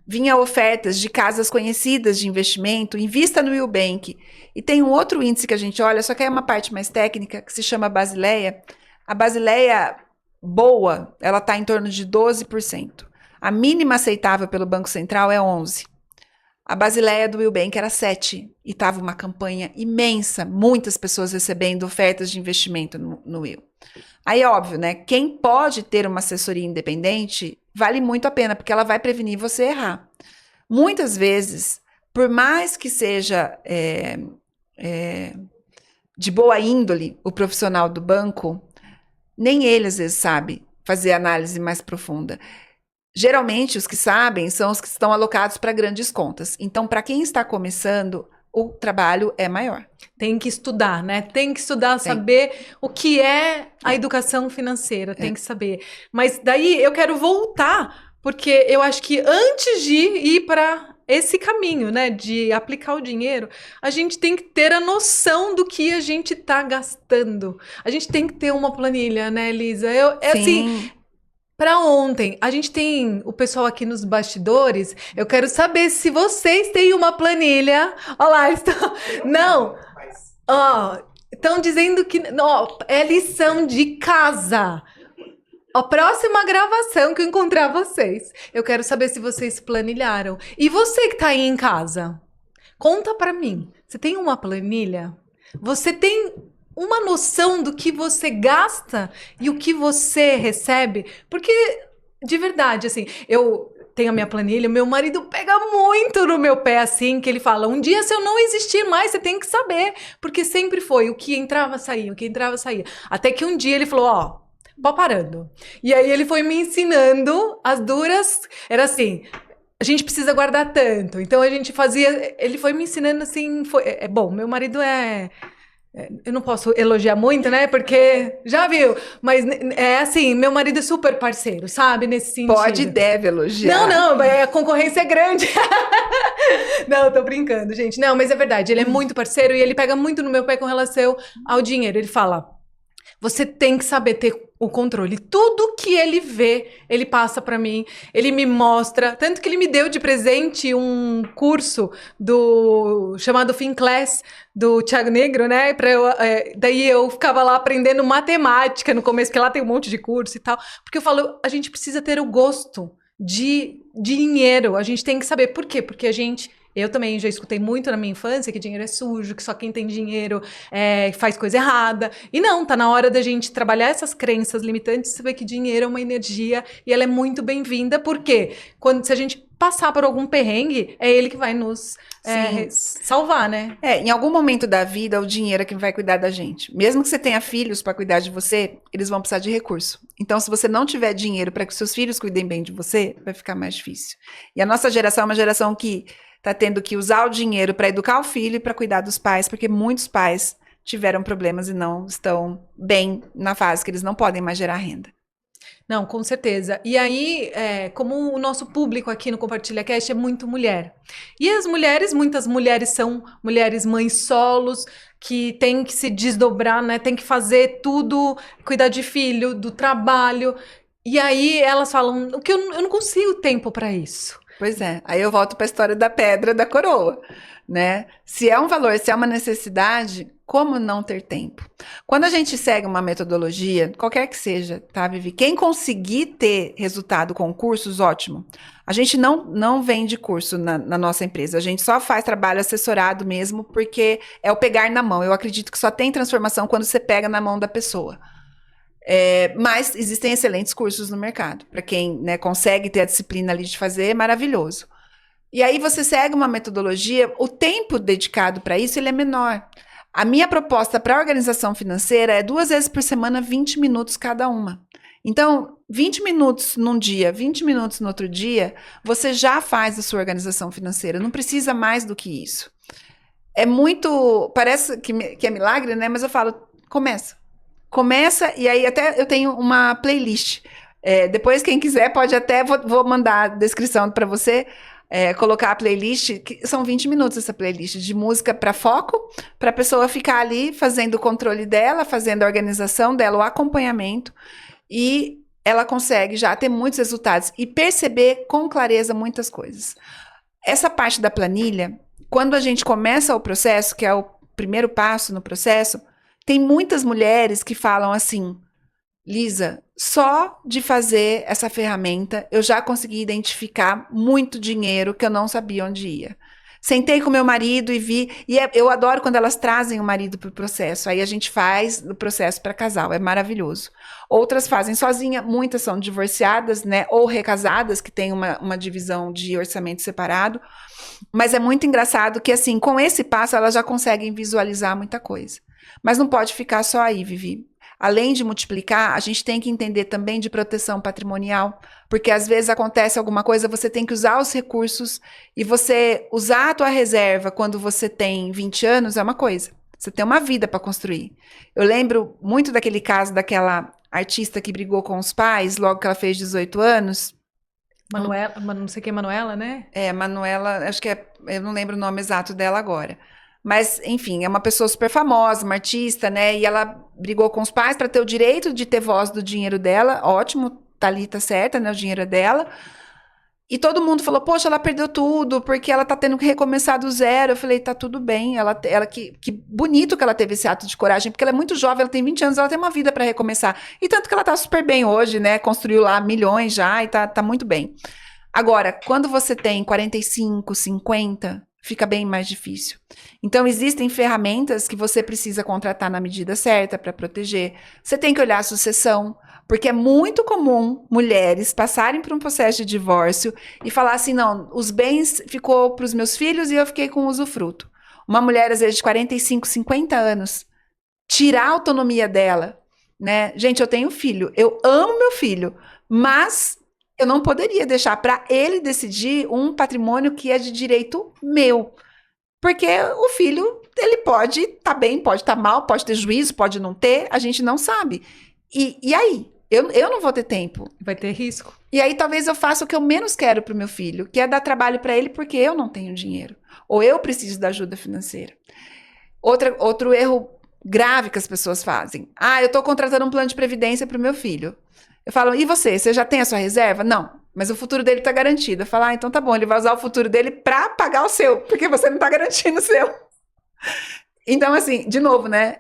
Speaker 2: vinha ofertas de casas conhecidas de investimento, invista no Will Bank. E tem um outro índice que a gente olha, só que é uma parte mais técnica, que se chama Basileia. A Basileia boa, ela está em torno de 12%. A mínima aceitável pelo Banco Central é 11%. A Basileia do Will Bank era 7% e estava uma campanha imensa, muitas pessoas recebendo ofertas de investimento no Will. Aí, óbvio, né? Quem pode ter uma assessoria independente vale muito a pena, porque ela vai prevenir você errar. Muitas vezes, por mais que seja de boa índole o profissional do banco, nem ele às vezes sabe fazer análise mais profunda. Geralmente, os que sabem são os que estão alocados para grandes contas. Então, para quem está começando, o trabalho é maior.
Speaker 1: Tem que estudar, né? Tem que estudar, saber o que é a educação financeira, tem que saber. Mas daí eu quero voltar, porque eu acho que antes de ir para esse caminho, né, de aplicar o dinheiro, a gente tem que ter a noção do que a gente tá gastando. A gente tem que ter uma planilha, né, Elisa? É assim,
Speaker 2: Sim.
Speaker 1: para ontem, a gente tem o pessoal aqui nos bastidores. Eu quero saber se vocês têm uma planilha. Olha lá, estão. Não, ó, estão dizendo que ó, é lição de casa. A próxima gravação que eu encontrar vocês, eu quero saber se vocês planilharam. E você que tá aí em casa, conta pra mim. Você tem uma planilha? Você tem uma noção do que você gasta e o que você recebe? Porque, de verdade, assim, eu tenho a minha planilha, meu marido pega muito no meu pé, assim, que ele fala, um dia se eu não existir mais, você tem que saber. Porque sempre foi, o que entrava, saía, o que entrava, saía. Até que um dia ele falou, ó, vá parando. E aí ele foi me ensinando as duras, era assim... A gente precisa guardar tanto. Então a gente fazia. Ele foi me ensinando assim. Bom, meu marido eu não posso elogiar muito, né? Porque já viu. Mas é assim, meu marido é super parceiro, sabe? Nesse sentido.
Speaker 2: Pode e deve elogiar.
Speaker 1: Não, a concorrência é grande. Não, tô brincando, gente. Não, mas é verdade. Ele é muito parceiro e ele pega muito no meu pé com relação ao dinheiro. Ele fala. Você tem que saber ter o controle. Tudo que ele vê, ele passa para mim, ele me mostra. Tanto que ele me deu de presente um curso chamado Finclass, do Thiago Negro, né? Daí eu ficava lá aprendendo matemática no começo, que lá tem um monte de curso e tal. Porque eu falo, a gente precisa ter o gosto de dinheiro. A gente tem que saber. Por quê? Porque eu também já escutei muito na minha infância que dinheiro é sujo, que só quem tem dinheiro faz coisa errada. E não, tá na hora da gente trabalhar essas crenças limitantes e saber que dinheiro é uma energia e ela é muito bem-vinda, porque se a gente passar por algum perrengue, é ele que vai nos salvar, né?
Speaker 2: Em algum momento da vida, o dinheiro é quem vai cuidar da gente. Mesmo que você tenha filhos para cuidar de você, eles vão precisar de recurso. Então, se você não tiver dinheiro para que seus filhos cuidem bem de você, vai ficar mais difícil. E a nossa geração é uma geração que está tendo que usar o dinheiro para educar o filho e para cuidar dos pais, porque muitos pais tiveram problemas e não estão bem na fase que eles não podem mais gerar renda.
Speaker 1: Não, com certeza. E aí, como o nosso público aqui no Compartilha Cast é muito mulher. E muitas mulheres são mulheres mães solos, que têm que se desdobrar, né? Tem que fazer tudo, cuidar de filho, do trabalho. E aí elas falam, eu não consigo tempo para isso.
Speaker 2: Pois é, aí eu volto para a história da pedra da coroa, né? Se é um valor, se é uma necessidade, como não ter tempo? Quando a gente segue uma metodologia, qualquer que seja, tá, Vivi? Quem conseguir ter resultado com cursos, ótimo. A gente não vende curso na nossa empresa, a gente só faz trabalho assessorado mesmo, porque é o pegar na mão. Eu acredito que só tem transformação quando você pega na mão da pessoa. Mas existem excelentes cursos no mercado. Para quem, né, consegue ter a disciplina ali de fazer, é maravilhoso. E aí você segue uma metodologia, o tempo dedicado para isso ele é menor. A minha proposta para a organização financeira é 2 vezes por semana, 20 minutos cada uma. Então, 20 minutos num dia, 20 minutos no outro dia, você já faz a sua organização financeira. Não precisa mais do que isso. Parece que é milagre, né? Mas eu falo, Começa, e aí até eu tenho uma playlist. Depois, quem quiser, pode até, vou mandar a descrição para você, colocar a playlist, que são 20 minutos essa playlist, de música para foco, para a pessoa ficar ali fazendo o controle dela, fazendo a organização dela, o acompanhamento, e ela consegue já ter muitos resultados e perceber com clareza muitas coisas. Essa parte da planilha, quando a gente começa o processo, que é o primeiro passo no processo, tem muitas mulheres que falam assim, Lisa, só de fazer essa ferramenta eu já consegui identificar muito dinheiro que eu não sabia onde ia. Sentei com meu marido e vi, eu adoro quando elas trazem o marido para o processo, aí a gente faz o processo para casal, é maravilhoso. Outras fazem sozinha, muitas são divorciadas, né, ou recasadas, que tem uma divisão de orçamento separado, mas é muito engraçado que assim, com esse passo elas já conseguem visualizar muita coisa. Mas não pode ficar só aí, Vivi. Além de multiplicar, a gente tem que entender também de proteção patrimonial, porque às vezes acontece alguma coisa, você tem que usar os recursos e você usar a tua reserva quando você tem 20 anos é uma coisa. Você tem uma vida para construir. Eu lembro muito daquele caso daquela artista que brigou com os pais logo que ela fez 18 anos.
Speaker 1: Manuela, não sei quem é Manuela, né?
Speaker 2: Manuela, acho que eu não lembro o nome exato dela agora. Mas, enfim, é uma pessoa super famosa, uma artista, né? E ela brigou com os pais para ter o direito de ter voz do dinheiro dela. Ótimo, tá ali, tá certa, né? O dinheiro é dela. E todo mundo falou, poxa, ela perdeu tudo, porque ela tá tendo que recomeçar do zero. Eu falei, tá tudo bem. Que bonito que ela teve esse ato de coragem, porque ela é muito jovem, ela tem 20 anos, ela tem uma vida para recomeçar. E tanto que ela tá super bem hoje, né? Construiu lá milhões já e tá muito bem. Agora, quando você tem 45, 50, fica bem mais difícil. Então, existem ferramentas que você precisa contratar na medida certa para proteger. Você tem que olhar a sucessão, porque é muito comum mulheres passarem por um processo de divórcio e falar assim, não, os bens ficou para os meus filhos e eu fiquei com o usufruto. Uma mulher, às vezes, de 45, 50 anos, tirar a autonomia dela, né? Gente, eu tenho filho, eu amo meu filho, mas eu não poderia deixar para ele decidir um patrimônio que é de direito meu. Porque o filho, ele pode estar bem, pode estar mal, pode ter juízo, pode não ter, a gente não sabe. E aí? Eu não vou ter tempo.
Speaker 1: Vai ter risco.
Speaker 2: E aí talvez eu faça o que eu menos quero para o meu filho, que é dar trabalho para ele porque eu não tenho dinheiro. Ou eu preciso da ajuda financeira. Outro erro grave que as pessoas fazem. Eu estou contratando um plano de previdência para o meu filho. Eu falo, e você? Você já tem a sua reserva? Não, mas o futuro dele está garantido. Eu falo, então tá bom, ele vai usar o futuro dele para pagar o seu, porque você não está garantindo o seu. Então, assim, de novo, né?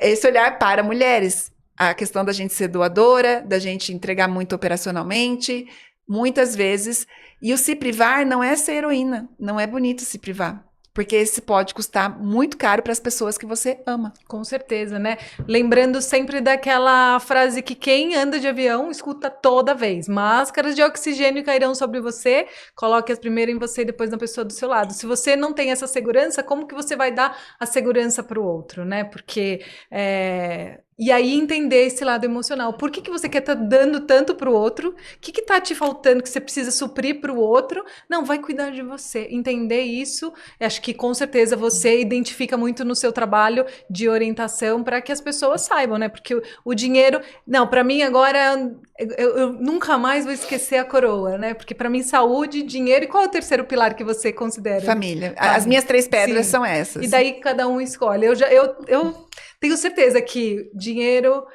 Speaker 2: Esse olhar para mulheres. A questão da gente ser doadora, da gente entregar muito operacionalmente, muitas vezes. E o se privar não é ser heroína, não é bonito se privar. Porque esse pode custar muito caro para as pessoas que você ama.
Speaker 1: Com certeza, né? Lembrando sempre daquela frase que quem anda de avião escuta toda vez. Máscaras de oxigênio cairão sobre você, coloque-as primeiro em você e depois na pessoa do seu lado. Se você não tem essa segurança, como que você vai dar a segurança para o outro, né? Porque... E aí entender esse lado emocional. Por que você quer estar dando tanto para o outro? O que está te faltando que você precisa suprir para o outro? Não, vai cuidar de você. Entender isso, acho que com certeza você identifica muito no seu trabalho de orientação para que as pessoas saibam, né? Porque o dinheiro... Não, para mim agora, eu nunca mais vou esquecer a coroa, né? Porque para mim saúde, dinheiro... E qual é o terceiro pilar que você considera?
Speaker 2: Família. As minhas 3 pedras são essas.
Speaker 1: E daí cada um escolhe. Eu tenho certeza que dinheiro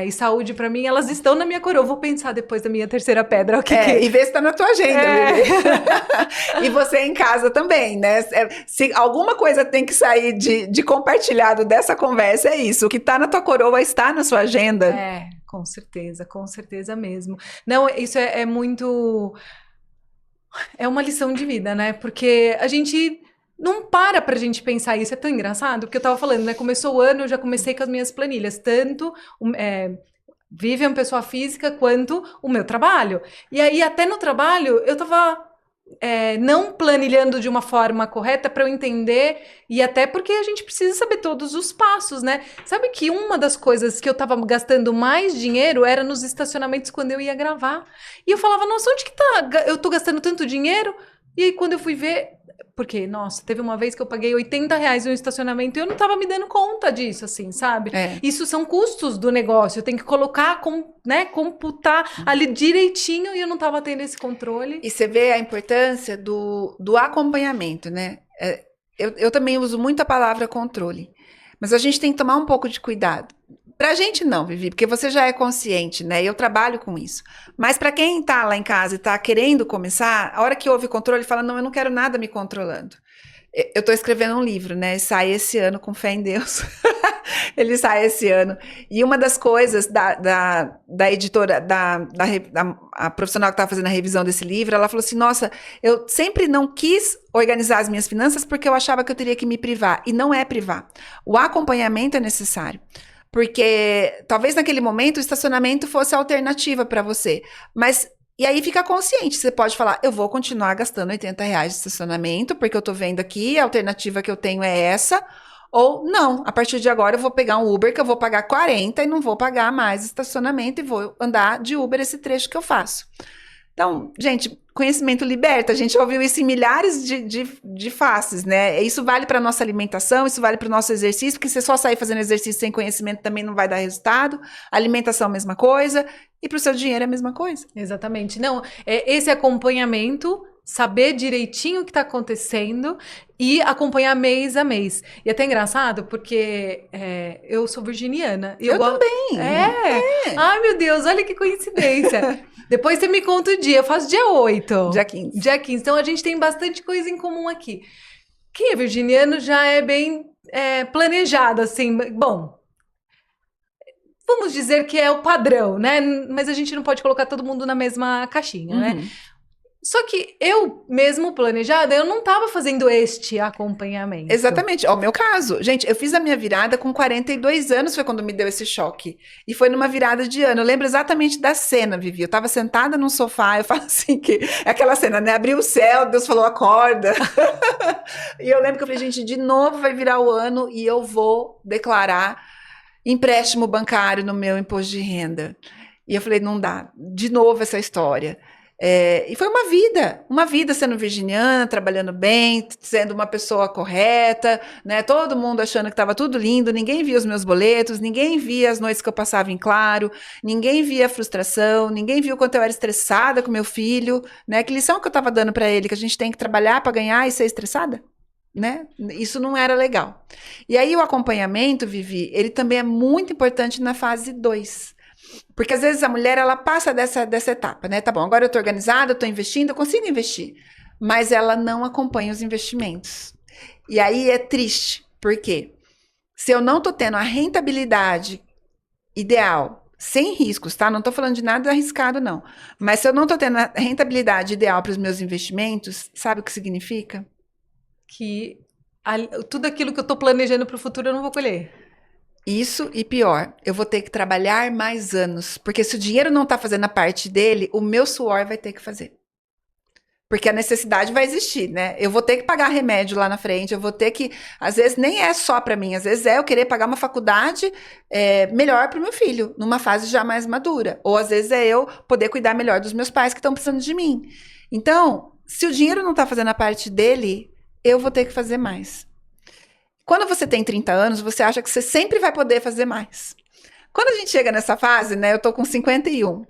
Speaker 1: e saúde, para mim, elas estão na minha coroa. Eu vou pensar depois da minha terceira pedra.
Speaker 2: E ver se tá na tua agenda, Lili. E você em casa também, né? Se alguma coisa tem que sair de compartilhado dessa conversa, é isso. O que tá na tua coroa está na sua agenda.
Speaker 1: Com certeza mesmo. Não, isso é muito... É uma lição de vida, né? Porque a gente... Não para pra gente pensar isso, é tão engraçado, porque eu tava falando, né, começou o ano, eu já comecei com as minhas planilhas, tanto Vivian, pessoa física, quanto o meu trabalho. E aí, até no trabalho, eu tava não planilhando de uma forma correta para eu entender, e até porque a gente precisa saber todos os passos, né? Sabe que uma das coisas que eu tava gastando mais dinheiro era nos estacionamentos quando eu ia gravar. E eu falava, nossa, onde que tá? Eu tô gastando tanto dinheiro? E aí, quando eu fui ver... Porque, nossa, teve uma vez que eu paguei R$80 no estacionamento e eu não tava me dando conta disso, assim, sabe? Isso são custos do negócio. Eu tenho que colocar, computar ali direitinho e eu não tava tendo esse controle.
Speaker 2: E você vê a importância do acompanhamento, né? Eu também uso muito a palavra controle. Mas a gente tem que tomar um pouco de cuidado. Pra gente não, Vivi, porque você já é consciente, né? Eu trabalho com isso. Mas para quem tá lá em casa e tá querendo começar, a hora que houve controle, fala, não, eu não quero nada me controlando. Eu tô escrevendo um livro, né? Sai esse ano, com fé em Deus. Ele sai esse ano. E uma das coisas da editora, a profissional que estava fazendo a revisão desse livro, ela falou assim, nossa, eu sempre não quis organizar as minhas finanças porque eu achava que eu teria que me privar. E não é privar. O acompanhamento é necessário. Porque talvez naquele momento o estacionamento fosse a alternativa para você. Mas, e aí fica consciente, você pode falar, eu vou continuar gastando R$80 de estacionamento, porque eu tô vendo aqui, a alternativa que eu tenho é essa, ou não, a partir de agora eu vou pegar um Uber que eu vou pagar 40 e não vou pagar mais estacionamento e vou andar de Uber esse trecho que eu faço. Então, gente, conhecimento liberta. A gente ouviu isso em milhares de faces, né? Isso vale para nossa alimentação, isso vale para o nosso exercício, porque você só sair fazendo exercício sem conhecimento também não vai dar resultado. Alimentação, a mesma coisa. E para o seu dinheiro é a mesma coisa.
Speaker 1: Exatamente. Não, esse acompanhamento, saber direitinho o que está acontecendo e acompanhar mês a mês. E até engraçado, porque eu sou virginiana.
Speaker 2: Eu também.
Speaker 1: Ai, meu Deus, olha que coincidência. Depois você me conta o dia. Eu faço dia 8.
Speaker 2: Dia 15.
Speaker 1: Dia 15. Então a gente tem bastante coisa em comum aqui. Quem é virginiano já é bem planejado, assim. Bom, vamos dizer que é o padrão, né? Mas a gente não pode colocar todo mundo na mesma caixinha, né? Só que eu, mesmo planejada, eu não estava fazendo este acompanhamento.
Speaker 2: Exatamente. Ó, o meu caso. Gente, eu fiz a minha virada com 42 anos, foi quando me deu esse choque. E foi numa virada de ano. Eu lembro exatamente da cena, Vivi. Eu tava sentada num sofá, eu falo assim, que é aquela cena, né? Abriu o céu, Deus falou, acorda. E eu lembro que eu falei, gente, de novo vai virar o ano e eu vou declarar empréstimo bancário no meu imposto de renda. E eu falei, não dá. De novo essa história. E foi uma vida sendo virginiana, trabalhando bem, sendo uma pessoa correta, né? Todo mundo achando que estava tudo lindo, ninguém via os meus boletos, ninguém via as noites que eu passava em claro, ninguém via a frustração, ninguém viu o quanto eu era estressada com meu filho, né? Que lição que eu estava dando para ele, que a gente tem que trabalhar para ganhar e ser estressada? Né? Isso não era legal. E aí o acompanhamento, Vivi, ele também é muito importante na fase 2. Porque às vezes a mulher, ela passa dessa etapa, né? Tá bom, agora eu tô organizada, eu tô investindo, eu consigo investir. Mas ela não acompanha os investimentos. E aí é triste. Por quê? Se eu não tô tendo a rentabilidade ideal, sem riscos, tá? Não tô falando de nada arriscado, não. Mas se eu não tô tendo a rentabilidade ideal para os meus investimentos, sabe o que significa?
Speaker 1: Que tudo aquilo que eu tô planejando para o futuro eu não vou colher.
Speaker 2: Isso e pior, eu vou ter que trabalhar mais anos, porque se o dinheiro não está fazendo a parte dele, o meu suor vai ter que fazer. Porque a necessidade vai existir, né? Eu vou ter que pagar remédio lá na frente, eu vou ter que, às vezes nem é só para mim, às vezes é eu querer pagar uma faculdade melhor para o meu filho, numa fase já mais madura. Ou às vezes é eu poder cuidar melhor dos meus pais que estão precisando de mim. Então, se o dinheiro não está fazendo a parte dele, eu vou ter que fazer mais. Quando você tem 30 anos, você acha que você sempre vai poder fazer mais. Quando a gente chega nessa fase, né, eu tô com 51,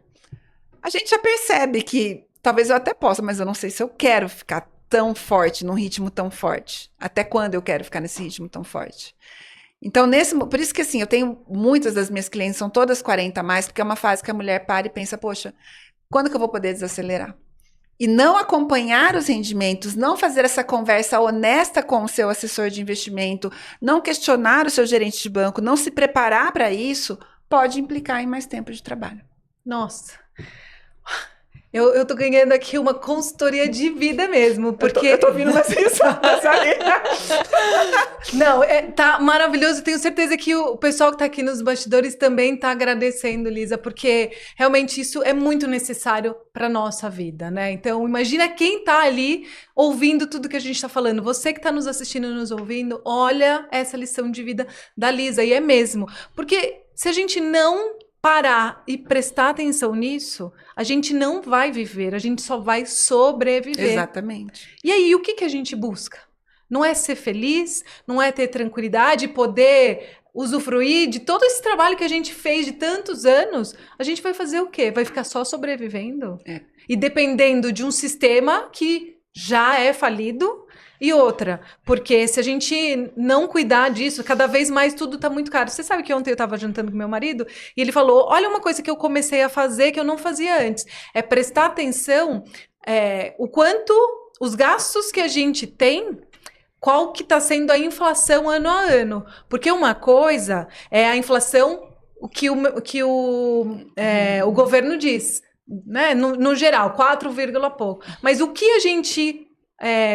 Speaker 2: a gente já percebe que talvez eu até possa, mas eu não sei se eu quero ficar tão forte, num ritmo tão forte. Até quando eu quero ficar nesse ritmo tão forte? Então, por isso que assim, eu tenho muitas das minhas clientes, são todas 40 a mais, porque é uma fase que a mulher para e pensa, poxa, quando que eu vou poder desacelerar? E não acompanhar os rendimentos, não fazer essa conversa honesta com o seu assessor de investimento, não questionar o seu gerente de banco, não se preparar para isso, pode implicar em mais tempo de trabalho.
Speaker 1: Nossa, eu tô ganhando aqui uma consultoria de vida mesmo, porque...
Speaker 2: Eu tô ouvindo umas risadas ali.
Speaker 1: Não, tá maravilhoso, tenho certeza que o pessoal que tá aqui nos bastidores também tá agradecendo, Lisa, porque realmente isso é muito necessário para nossa vida, né? Então, imagina quem tá ali ouvindo tudo que a gente tá falando. Você que tá nos assistindo e nos ouvindo, olha essa lição de vida da Lisa, e é mesmo. Porque se a gente não parar e prestar atenção nisso, a gente não vai viver, a gente só vai sobreviver.
Speaker 2: Exatamente.
Speaker 1: E aí, o que a gente busca? Não é ser feliz, não é ter tranquilidade, poder usufruir de todo esse trabalho que a gente fez de tantos anos. A gente vai fazer o quê? Vai ficar só sobrevivendo? E dependendo de um sistema que já é falido. E outra, porque se a gente não cuidar disso, cada vez mais tudo tá muito caro. Você sabe que ontem eu tava jantando com meu marido e ele falou, olha uma coisa que eu comecei a fazer que eu não fazia antes. É prestar atenção o quanto os gastos que a gente tem, qual que tá sendo a inflação ano a ano. Porque uma coisa é a inflação, o que o governo diz, né? No geral, 4, pouco. Mas o que a gente...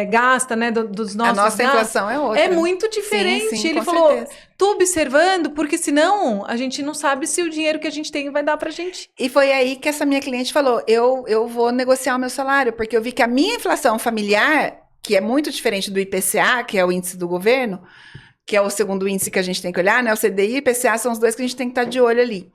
Speaker 1: gasta, né, dos nossos
Speaker 2: A nossa inflação é outra.
Speaker 1: É muito diferente.
Speaker 2: Sim,
Speaker 1: ele falou, tô observando, porque senão a gente não sabe se o dinheiro que a gente tem vai dar pra gente.
Speaker 2: E foi aí que essa minha cliente falou, eu vou negociar o meu salário, porque eu vi que a minha inflação familiar, que é muito diferente do IPCA, que é o índice do governo, que é o segundo índice que a gente tem que olhar, né, o CDI e o IPCA são os dois que a gente tem que estar de olho ali.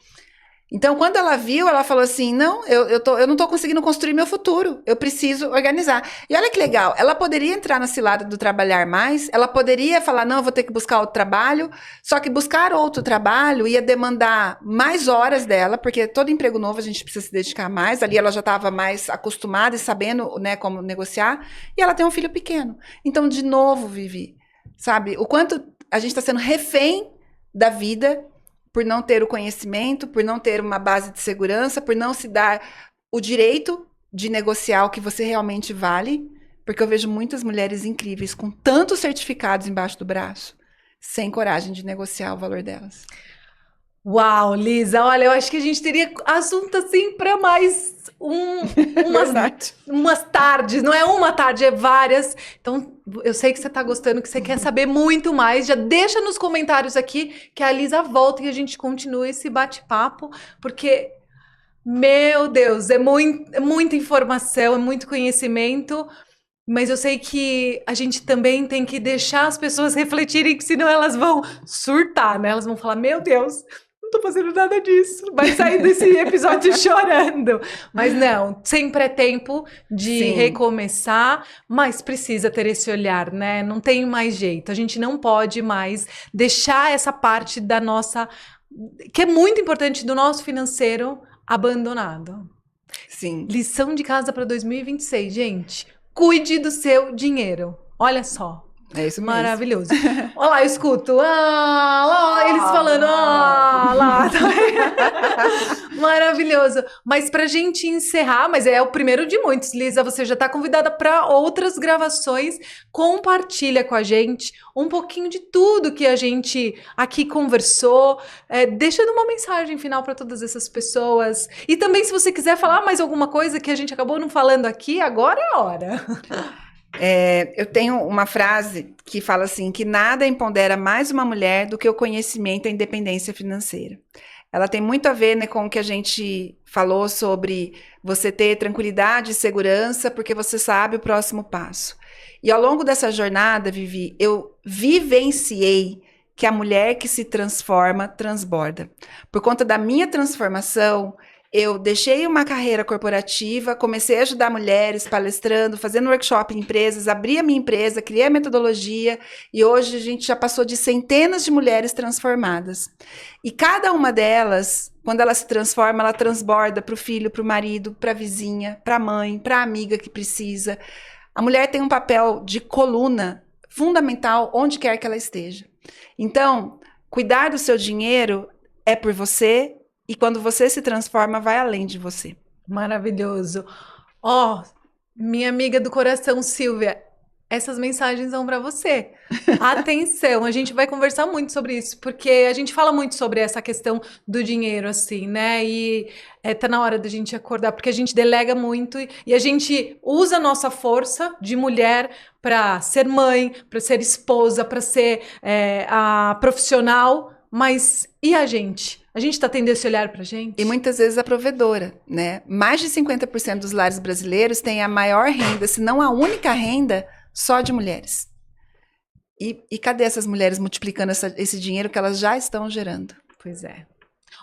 Speaker 2: Então, quando ela viu, ela falou assim, não, eu não tô conseguindo construir meu futuro, eu preciso organizar. E olha que legal, ela poderia entrar na cilada do trabalhar mais, ela poderia falar, não, eu vou ter que buscar outro trabalho, só que buscar outro trabalho ia demandar mais horas dela, porque todo emprego novo a gente precisa se dedicar mais, ali ela já estava mais acostumada e sabendo, né, como negociar, e ela tem um filho pequeno. Então, de novo, Vivi, sabe, o quanto a gente está sendo refém da vida, por não ter o conhecimento, por não ter uma base de segurança, por não se dar o direito de negociar o que você realmente vale, porque eu vejo muitas mulheres incríveis com tantos certificados embaixo do braço, sem coragem de negociar o valor delas.
Speaker 1: Uau, Lisa, olha, eu acho que a gente teria assunto assim para mais umas tardes, não é uma tarde, é várias. Então, eu sei que você está gostando, que você quer saber muito mais. Já deixa nos comentários aqui que a Lisa volta e a gente continua esse bate-papo, porque, meu Deus, é muita informação, é muito conhecimento. Mas eu sei que a gente também tem que deixar as pessoas refletirem, que senão elas vão surtar, né? Elas vão falar, meu Deus, não tô fazendo nada disso. Vai sair desse episódio chorando. Mas não, sempre é tempo de recomeçar, mas precisa ter esse olhar, né? Não tem mais jeito. A gente não pode mais deixar essa parte da nossa... que é muito importante, do nosso financeiro abandonado.
Speaker 2: Sim.
Speaker 1: Lição de casa para 2026, gente. Cuide do seu dinheiro. Olha só.
Speaker 2: É isso mesmo.
Speaker 1: Maravilhoso. Olha lá, eu escuto. Lá, eles falando. Lá. Maravilhoso. Mas pra gente encerrar, mas é o primeiro de muitos, Lisa, você já tá convidada para outras gravações. Compartilha com a gente um pouquinho de tudo que a gente aqui conversou. Deixando uma mensagem final para todas essas pessoas. E também, se você quiser falar mais alguma coisa que a gente acabou não falando aqui, agora é a hora.
Speaker 2: Eu tenho uma frase que fala assim, que nada empodera mais uma mulher do que o conhecimento e a independência financeira. Ela tem muito a ver, né, com o que a gente falou sobre você ter tranquilidade e segurança, porque você sabe o próximo passo. E ao longo dessa jornada, Vivi, eu vivenciei que a mulher que se transforma, transborda. Por conta da minha transformação, eu deixei uma carreira corporativa, comecei a ajudar mulheres, palestrando, fazendo workshop em empresas, abri a minha empresa, criei a metodologia e hoje a gente já passou de centenas de mulheres transformadas. E cada uma delas, quando ela se transforma, ela transborda para o filho, para o marido, para a vizinha, para a mãe, para a amiga que precisa. A mulher tem um papel de coluna fundamental onde quer que ela esteja. Então, cuidar do seu dinheiro é por você. E quando você se transforma, vai além de você.
Speaker 1: Maravilhoso. Minha amiga do coração, Silvia, essas mensagens vão para você. Atenção, a gente vai conversar muito sobre isso, porque a gente fala muito sobre essa questão do dinheiro, assim, né? E tá na hora da gente acordar, porque a gente delega muito e a gente usa a nossa força de mulher para ser mãe, para ser esposa, para ser a profissional, mas e a gente? A gente está tendo esse olhar pra gente?
Speaker 2: E muitas vezes a provedora, né? Mais de 50% dos lares brasileiros têm a maior renda, se não a única renda, só de mulheres. E cadê essas mulheres multiplicando esse dinheiro que elas já estão gerando?
Speaker 1: Pois é.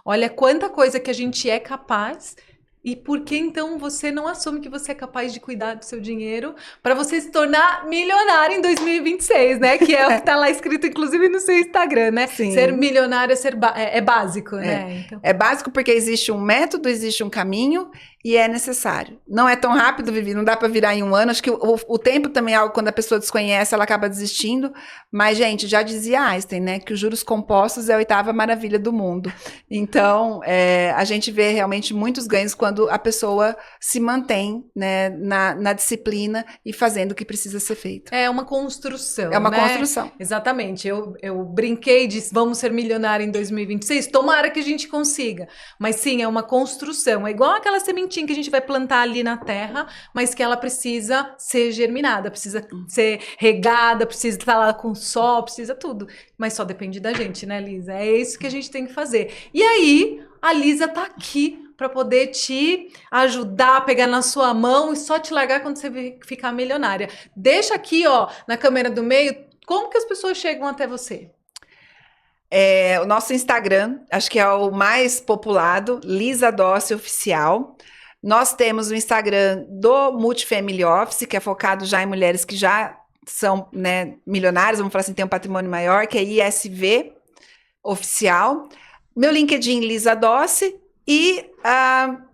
Speaker 1: Olha quanta coisa que a gente é capaz. E por que então você não assume que você é capaz de cuidar do seu dinheiro para você se tornar milionária em 2026, né? Que é o que tá lá escrito, inclusive, no seu Instagram, né?
Speaker 2: Sim.
Speaker 1: Ser milionária é básico, né? Então...
Speaker 2: É básico porque existe um método, existe um caminho e é necessário. Não é tão rápido, Vivi, não dá para virar em um ano. Acho que o tempo também é algo, quando a pessoa desconhece, ela acaba desistindo. Mas, gente, já dizia Einstein, né? Que os juros compostos é a 8ª maravilha do mundo. Então, a gente vê realmente muitos ganhos quando a pessoa se mantém, né, na disciplina e fazendo o que precisa ser feito.
Speaker 1: É uma construção,
Speaker 2: É uma
Speaker 1: né?
Speaker 2: construção.
Speaker 1: Exatamente. Eu brinquei de vamos ser milionária em 2026. Tomara que a gente consiga. Mas sim, é uma construção. É igual aquela sementinha que a gente vai plantar ali na terra, mas que ela precisa ser germinada, precisa ser regada, precisa estar lá com sol, precisa tudo. Mas só depende da gente, né, Lisa? É isso que a gente tem que fazer. E aí, a Lisa tá aqui para poder te ajudar a pegar na sua mão e só te largar quando você ficar milionária. Deixa aqui, ó, na câmera do meio, como que as pessoas chegam até você?
Speaker 2: O nosso Instagram, acho que é o mais populado, Lisa Dossi Oficial. Nós temos o Instagram do Multifamily Office, que é focado já em mulheres que já são, né, milionárias, vamos falar assim, tem um patrimônio maior, que é ISV Oficial. Meu LinkedIn, Lisa Dossi. E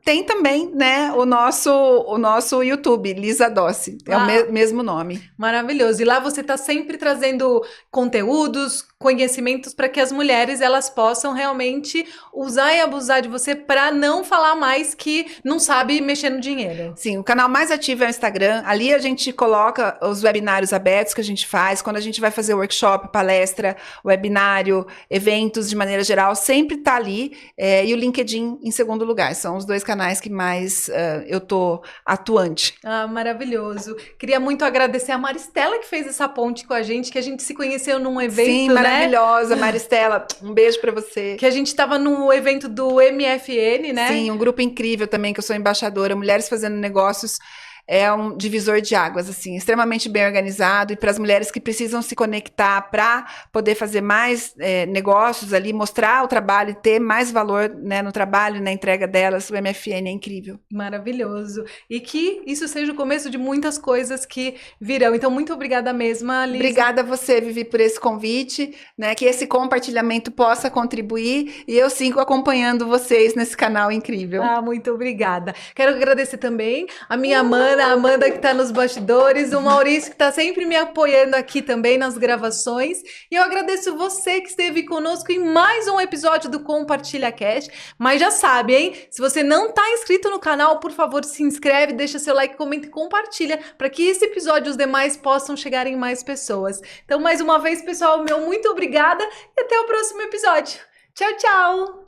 Speaker 2: tem também, né, o nosso YouTube, Lisa Dossi, é o mesmo nome.
Speaker 1: Maravilhoso. E lá você está sempre trazendo conteúdos, conhecimentos para que as mulheres elas possam realmente usar e abusar de você para não falar mais que não sabe mexer no dinheiro.
Speaker 2: Sim, o canal mais ativo é o Instagram. Ali a gente coloca os webinários abertos que a gente faz. Quando a gente vai fazer workshop, palestra, webinário, eventos de maneira geral, sempre está ali. E o LinkedIn em segundo lugar. São os dois canais que mais eu tô atuante.
Speaker 1: Maravilhoso. Queria muito agradecer a Maristela que fez essa ponte com a gente, que a gente se conheceu num evento,
Speaker 2: Sim, maravilhosa, Maristela. Um beijo para você.
Speaker 1: Que a gente estava no evento do MFN, né?
Speaker 2: Sim, um grupo incrível também, que eu sou embaixadora. Mulheres Fazendo Negócios. É um divisor de águas, assim, extremamente bem organizado, e para as mulheres que precisam se conectar para poder fazer mais negócios ali, mostrar o trabalho e ter mais valor, né, no trabalho, na entrega delas, o MFN é incrível.
Speaker 1: Maravilhoso. E que isso seja o começo de muitas coisas que virão. Então, muito obrigada mesmo, Lisa.
Speaker 2: Obrigada a você, Vivi, por esse convite, né, que esse compartilhamento possa contribuir, e eu sigo acompanhando vocês nesse canal incrível.
Speaker 1: Muito obrigada. Quero agradecer também a minha mãe, a Amanda que está nos bastidores, o Maurício que está sempre me apoiando aqui também nas gravações, e eu agradeço você que esteve conosco em mais um episódio do Compartilha Cast. Mas já sabe, hein? Se você não está inscrito no canal, por favor, se inscreve, deixa seu like, comenta e compartilha para que esse episódio e os demais possam chegar em mais pessoas. Então, mais uma vez, pessoal, muito obrigada e até o próximo episódio. Tchau, tchau!